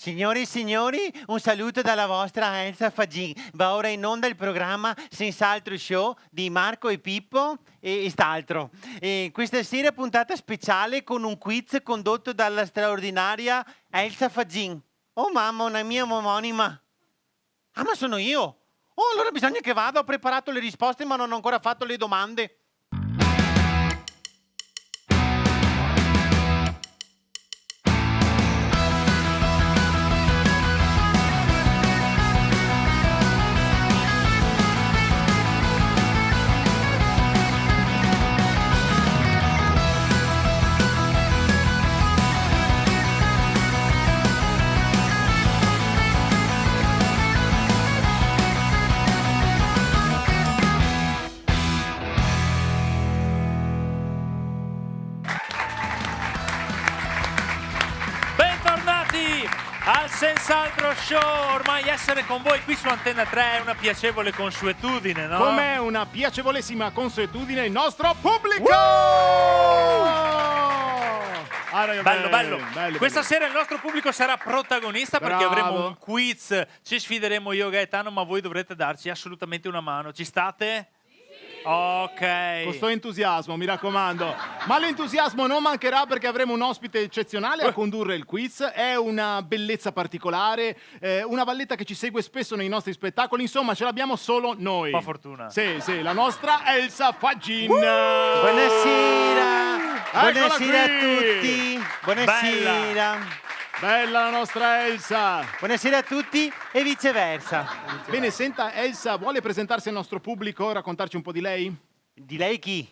Signore e signori, un saluto dalla vostra Elsa Fagin. Va ora in onda il programma Senz'altro Show di Marco e Pippo e st'altro. E questa sera puntata speciale con un quiz condotto dalla straordinaria Elsa Fagin. Oh mamma, una mia omonima. Ah, ma sono io? Oh, allora bisogna che vada, ho preparato le risposte ma non ho ancora fatto le domande. Al Senz'altro Show, ormai essere con voi qui su Antenna 3 è una piacevole consuetudine, no? Com'è una piacevolissima consuetudine il nostro pubblico! Bello. Questa sera il nostro pubblico sarà protagonista perché avremo un quiz, ci sfideremo io e Gaetano, ma voi dovrete darci assolutamente una mano. Ci state? Ok. Con sto entusiasmo, mi raccomando. Ma l'entusiasmo non mancherà perché avremo un ospite eccezionale a condurre il quiz. È una bellezza particolare, una valletta che ci segue spesso nei nostri spettacoli. Insomma, ce l'abbiamo solo noi. Un po' fortuna. Sì, la nostra Elsa Fagin. Buonasera. Buonasera a qui. tutti. Buonasera. Bella la nostra Elsa. Buonasera a tutti e viceversa. Bene, senta, Elsa, vuole presentarsi al nostro pubblico, raccontarci un po' di lei? Di lei chi?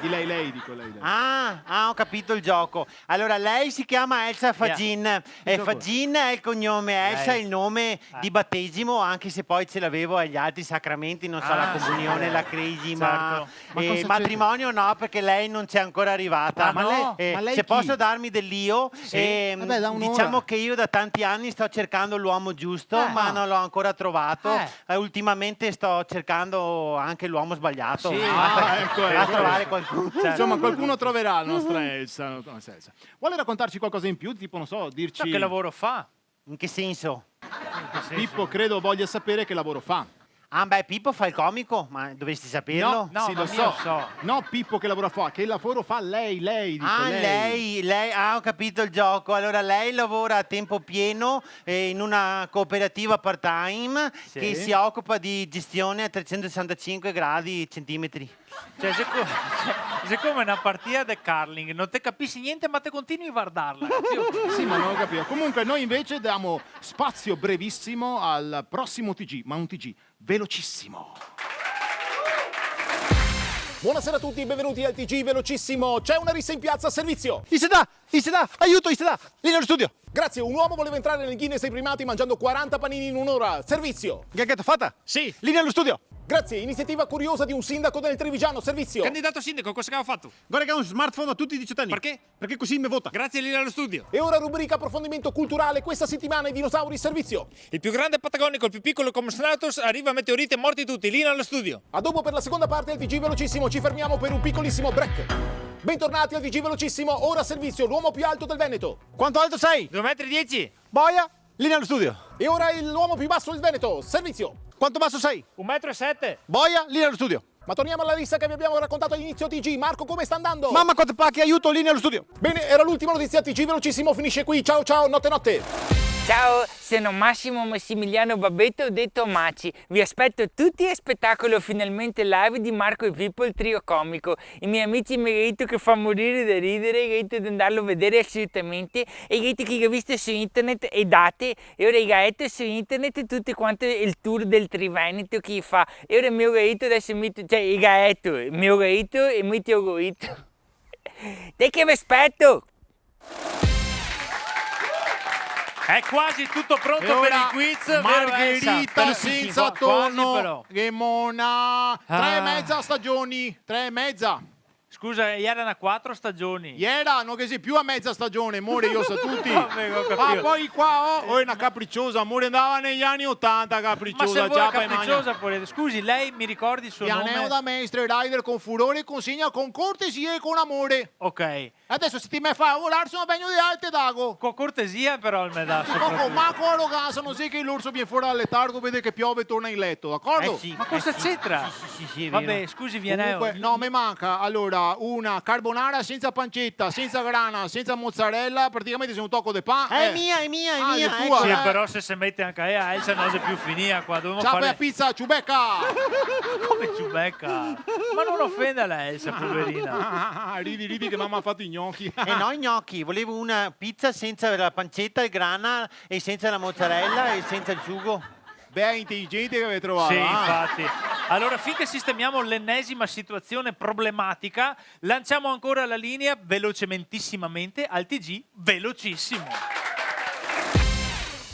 Di lei, dico lei. Ah, ho capito il gioco. Allora, lei si chiama Elsa Fagin. Fagin è il cognome, Elsa è il nome di battesimo, anche se poi ce l'avevo agli altri sacramenti, non so, la comunione, la cresima. Ma Il matrimonio no, perché lei non c'è ancora arrivata. Ma lei se chi? posso darmi dell'io, Vabbè, da un'ora. diciamo che io da tanti anni sto cercando l'uomo giusto, ma non l'ho ancora trovato. Ultimamente sto cercando anche l'uomo sbagliato. Ecco. Trovare qualcuno. Insomma, qualcuno troverà la nostra Elsa. Vuole raccontarci qualcosa in più? Tipo, non so, dirci... Che lavoro fa? In che senso? Pippo credo voglia sapere che lavoro fa. Ah, beh, Pippo fa il comico, ma dovresti saperlo. No, sì, lo so. No, Pippo che lavoro fa. Che lavoro fa lei? Dico, lei, ho capito il gioco. Allora, lei lavora a tempo pieno in una cooperativa part-time che si occupa di gestione a 365 gradi centimetri. Cioè, se come una partita di curling, non te capisci niente, ma te continui a guardarla. Sì, ma non ho capito. Comunque, noi invece diamo spazio brevissimo al prossimo TG, ma un TG velocissimo. Buonasera a tutti, benvenuti al TG velocissimo. C'è una rissa in piazza, servizio. Iseda, aiuto, Iseda, lì nello studio. Grazie, un uomo voleva entrare nel Guinness dei primati mangiando 40 panini in un'ora. Servizio. Gaggetta fatta? Sì. Lì nello studio. Grazie, iniziativa curiosa di un sindaco del Trevigiano. Servizio. Candidato sindaco, cosa che ha fatto? Guarda che ha un smartphone a tutti i 18 anni. Perché? Perché così mi vota. Grazie lì allo studio. E ora rubrica approfondimento culturale. Questa settimana i dinosauri. Servizio. Il più grande patagonico, il più piccolo come Stratos, arriva a meteorite morti tutti, lì allo studio. A dopo per la seconda parte del TG velocissimo. Ci fermiamo per un piccolissimo break. Bentornati al TG velocissimo. Ora servizio, l'uomo più alto del Veneto. Quanto alto sei? 2,10 m. Boia, lì nello studio. E ora l'uomo più basso del Veneto. Servizio. Quanto basso sei? 1,7 m. Boia, lì nello studio. Ma torniamo alla lista che vi abbiamo raccontato all'inizio TG. Marco, come sta andando? Mamma, quanto pacchi, aiuto, lì nello studio. Bene, era l'ultima notizia. TG velocissimo finisce qui. Ciao, notte. Ciao, sono Massimo Massimiliano Babetto, detto Maci. Vi aspetto tutti a spettacolo finalmente live di Marco e Pippo, il trio comico. I miei amici mi hanno detto che fa morire da ridere, ho detto di andarlo a vedere assolutamente, e ho detto che l'ho visto su internet e date, e ora ho detto su internet tutto quanto il tour del Triveneto che fa. E ora mi ho detto, adesso mi ho detto e mi ho detto. Dai che vi aspetto! È quasi tutto pronto per il quiz, Margherita senza tonno. Però. Gemona. 3,5 stagioni. 3,5. Scusa, erano 4 stagioni. Erano che sì, più a mezza stagione, amore, io so tutti. Ma poi qua è una capricciosa, amore, andava negli anni 80 capricciosa. Ma se vuoi capricciosa pure. Scusi, lei mi ricordi il suo nome? Pianeo da Mestre, rider con furore, consegna con cortesia e con amore. Ok. Adesso se ti mi fai volare sono bagno di alte dago. Con cortesia però il medasso. Coco, ma quello caso non sai che l'orso viene fuori dal letargo, vede che piove e torna in letto, d'accordo? Sì, Ma cosa sì. c'entra? Sì, è vero. Vabbè, scusi Vianeo. Comunque, no, mi manca allora una carbonara senza pancetta, senza grana, senza mozzarella, praticamente se un tocco di pane. È mia, è mia, è Ah, mia. è tua, Sì, eccola. però se si mette anche a Elsa non si più finia qua. Dobbiamo Ciao per la fare pizza, ciubecca! come ciubecca. Ma non offenda la Elsa, poverina. Ridi che mamma ha fatto i gnocchi. E no, i gnocchi, volevo una pizza senza la pancetta, il grana e senza la mozzarella e senza il sugo. Beh, intelligente che avete trovato. Sì, ah. infatti. Allora, finché sistemiamo l'ennesima situazione problematica, lanciamo ancora la linea velocementissimamente al TG velocissimo.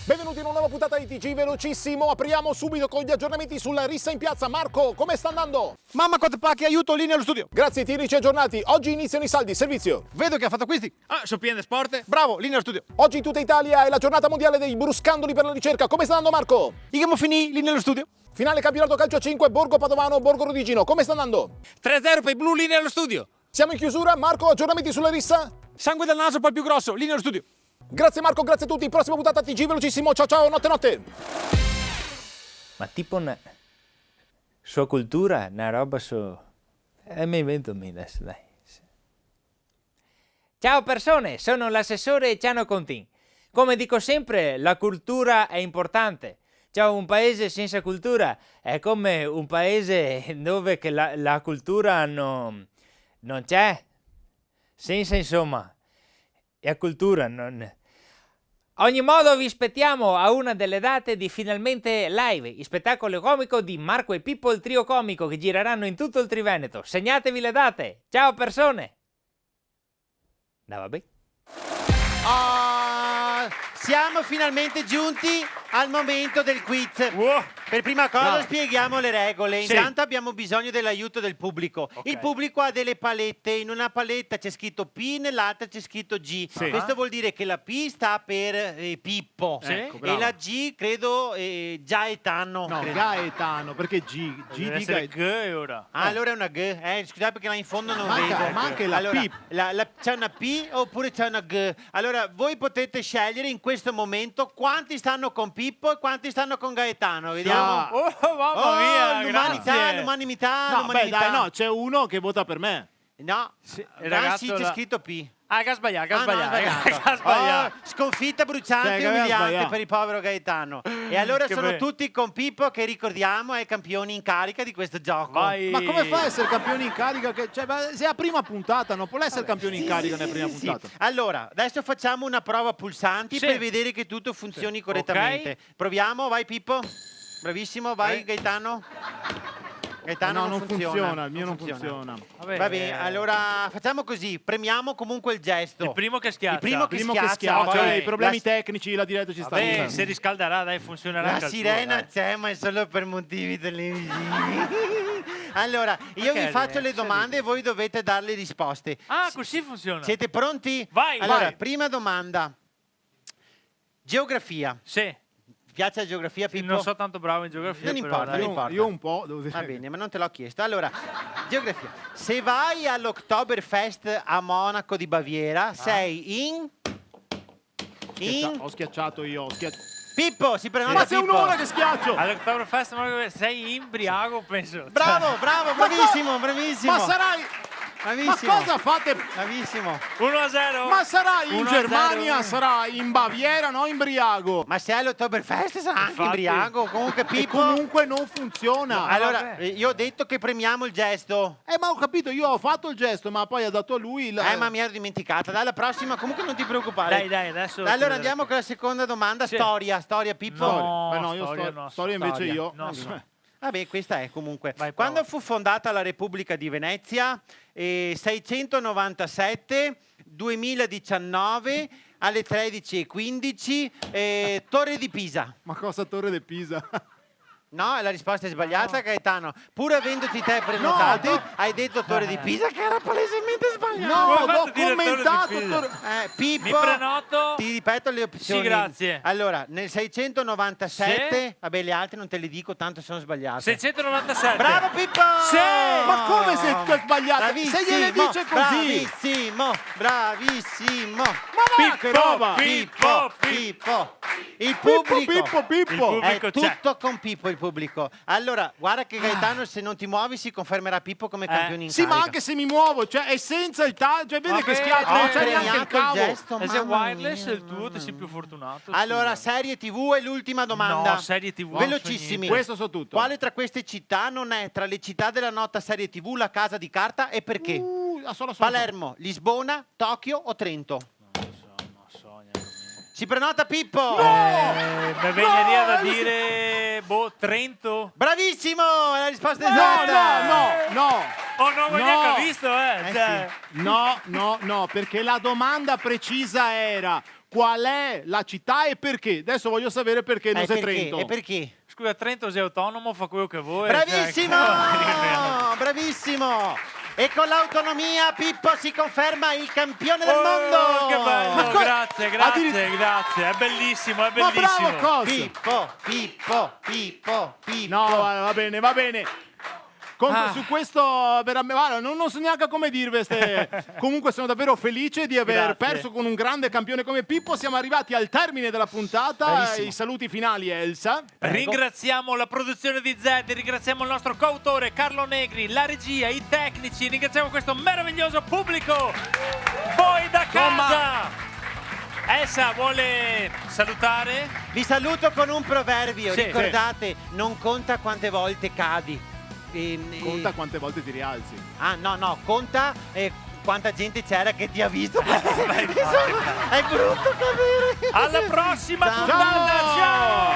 Benvenuti in una nuova puntata di TG Velocissimo. Apriamo subito con gli aggiornamenti sulla rissa in piazza. Marco, come sta andando? Mamma quanto pacchi, aiuto, linea allo studio. Grazie, tirici aggiornati. Oggi iniziano i saldi, servizio. Vedo che ha fatto acquisti. Sono pieno di sport? Bravo, linea allo studio. Oggi in tutta Italia è la giornata mondiale dei bruscandoli per la ricerca. Come sta andando Marco? Igamo finì, linea allo studio. Finale campionato calcio 5, Borgo Padovano, Borgo Rodigino. Come sta andando? 3-0 per i blu, linea allo studio. Siamo in chiusura. Marco, aggiornamenti sulla rissa? Sangue dal naso, poi più grosso, linea allo studio. Grazie Marco, grazie a tutti. Prossima puntata TG Velocissimo. Ciao ciao, notte notte. Ma tipo una sua cultura, una roba su... mi invento me adesso, dai. Ciao persone, sono l'assessore Ciano Contin. Come dico sempre, la cultura è importante. Cioè, un paese senza cultura è come un paese dove che la cultura non c'è. Senza insomma, la cultura non... Ogni modo vi aspettiamo a una delle date di Finalmente Live, il spettacolo comico di Marco e Pippo, il trio comico che gireranno in tutto il Triveneto. Segnatevi le date. Ciao persone. No, vabbè. Siamo finalmente giunti al momento del quiz. Wow. Per prima cosa No. spieghiamo le regole. Sì. Intanto abbiamo bisogno dell'aiuto del pubblico. Ok. Il pubblico ha delle palette. In una paletta c'è scritto P, nell'altra c'è scritto G. Sì. Questo vuol dire che la P sta per Pippo. Sì. Ecco, E bravo. la G credo Gaetano. No, credo. Gaetano, perché Deve di essere Gaetano. G ora. Ah, allora è una G. Scusate perché là in fondo non Manca- vedo. manca la allora, P. c'è una P oppure c'è una G. Allora, voi potete scegliere in questo momento quanti stanno con Pippo e quanti stanno con Gaetano. Vediamo. Oh, mamma mia, l'umanità, grazie. l'umanità, No, beh, l'umanità. dai, no, c'è uno che vota per me. No, il ah, ragazzo sì, c'è là. scritto P. Che ha sbagliato, Ah, no, ha sbagliato. Ha sbagliato. Oh, sconfitta bruciante Cioè, e che aveva umiliante sbagliato. per il povero Gaetano. E allora Che sono bello. tutti con Pippo che ricordiamo è campione in carica di questo gioco. Vai. Ma come fa a essere campione in carica? Cioè, ma se è la prima puntata, non può essere campione in carica nella prima Sì. puntata. Allora, adesso facciamo una prova a pulsanti Sì. per vedere che tutto funzioni correttamente. Proviamo, vai Pippo. Bravissimo, vai Gaetano. Gaetano No, non funziona, il mio non funziona. Vabbè, Va bene, allora facciamo così, premiamo comunque il gesto. Il primo che schiaccia. Il primo che Primo schiaccia, che schiaccia, poi i problemi la- tecnici, la diretta ci sta Vabbè, aiutando. si riscalderà, dai, funzionerà La anche il tuo, sirena dai. c'è, ma è solo per motivi televisivi. Allora, io Perché vi faccio le c'è domande e voi dovete dare le risposte. Ah, così funziona. Siete pronti? Vai, Allora, vai. prima domanda. Geografia. Sì. Ti piace la geografia, Pippo? Non so tanto bravo in geografia. Non però, importa, dai. non importa. Io un po', devo dire. Va bene, ma non te l'ho chiesto. Allora, geografia. Se vai all'Oktoberfest a Monaco di Baviera, sei in... Ho schiacciato io, Pippo, si prenota Ma sei Pippo. un'ora che schiaccio! All'Oktoberfest sei imbriaco, penso. Bravo, bravo, bravissimo, bravissimo. Ma sarai... Bravissimo. Ma cosa fate? Bravissimo. 1-0. Ma sarai in 1-0. Germania, sarai in Baviera, no in Briago. Ma se è all'Oktoberfest sarà anche Infatti. imbriaco. Comunque E Pippo... comunque non funziona. Allora, vabbè. io ho detto che premiamo il gesto. Ma ho capito, io ho fatto il gesto, ma poi ha dato a lui il... Ma mi ero dimenticata. Dai, la prossima, comunque non ti preoccupare. Dai, adesso... Allora andiamo con la seconda domanda. Sì. Storia, Pippo. No, Beh, no, io storia sto- no, storia invece storia. io. No, Cioè, Vabbè, questa è comunque. Vai, Quando prova. fu fondata la Repubblica di Venezia? 697, 2019, alle 13:15, Torre di Pisa. Ma cosa Torre de Pisa? No, la risposta è sbagliata, Gaetano. Pur avendoti te prenotato, No, hai detto Torre di Pisa, che era palesemente sbagliato. No, Come hai l'ho fatto a dire commentato. Torre di Pisa? Pippo, Mi prenoto. ti ripeto le opzioni. Sì, grazie. Allora, nel 697, Sì. vabbè, le altre non te le dico, tanto sono sbagliate. 697. Bravo Pippo! Sì! Ma come se è sbagliato? Bravissimo, Se gliele dice così. bravissimo. Ma va, che roba! Pippo. Il pubblico. Pippo. È Pubblico c'è. tutto con Pippo il pubblico. Allora, guarda che Gaetano, se non ti muovi, si confermerà Pippo come campione in Sì, ma carica. anche se mi muovo, cioè è senza il taglio, cioè vede che Vabbè, schiaffo, non c'è premiato neanche il il cavo. gesto. E se è Mamma wireless mia, il tuo, ti sei più fortunato. Allora, scusa. serie TV è l'ultima domanda. No, serie TV. Velocissimi. Questo so tutto. Quale tra queste città non è tra le città della nota serie TV La Casa di Carta e perché? Solo. Palermo, Lisbona, Tokyo o Trento? Non so neanche me. Si prenota Pippo! Mi veniva da dire, Trento. Bravissimo! È la risposta esatta! No. Oh, non ho No. neanche visto, cioè. No, perché la domanda precisa era qual è la città e perché. Adesso voglio sapere perché non sei Trento. E perché? Scusa, Trento sei autonomo, fa quello che vuoi. Bravissimo! Cioè, Bravissimo! E con l'autonomia Pippo si conferma il campione del mondo! Oh, che bello, Ma co- grazie. È bellissimo, è Ma bellissimo. bravo Cos! Pippo! No, va bene. Comunque su questo veramente, guarda, non so neanche come dirvi. Comunque sono davvero felice di aver Grazie. perso con un grande campione come Pippo. Siamo arrivati al termine della puntata. Bravissimo. I saluti finali, Elsa. Ringraziamo la produzione di Zed, ringraziamo il nostro coautore Carlo Negri, la regia, i tecnici, ringraziamo questo meraviglioso pubblico. Voi da casa! Elsa vuole salutare? Vi saluto con un proverbio. Sì. Ricordate, non conta quante volte cadi. Conta quante volte ti rialzi. Ah, no, conta quanta gente c'era che ti ha visto. È brutto cadere. Alla prossima Ciao. puntata, ciao!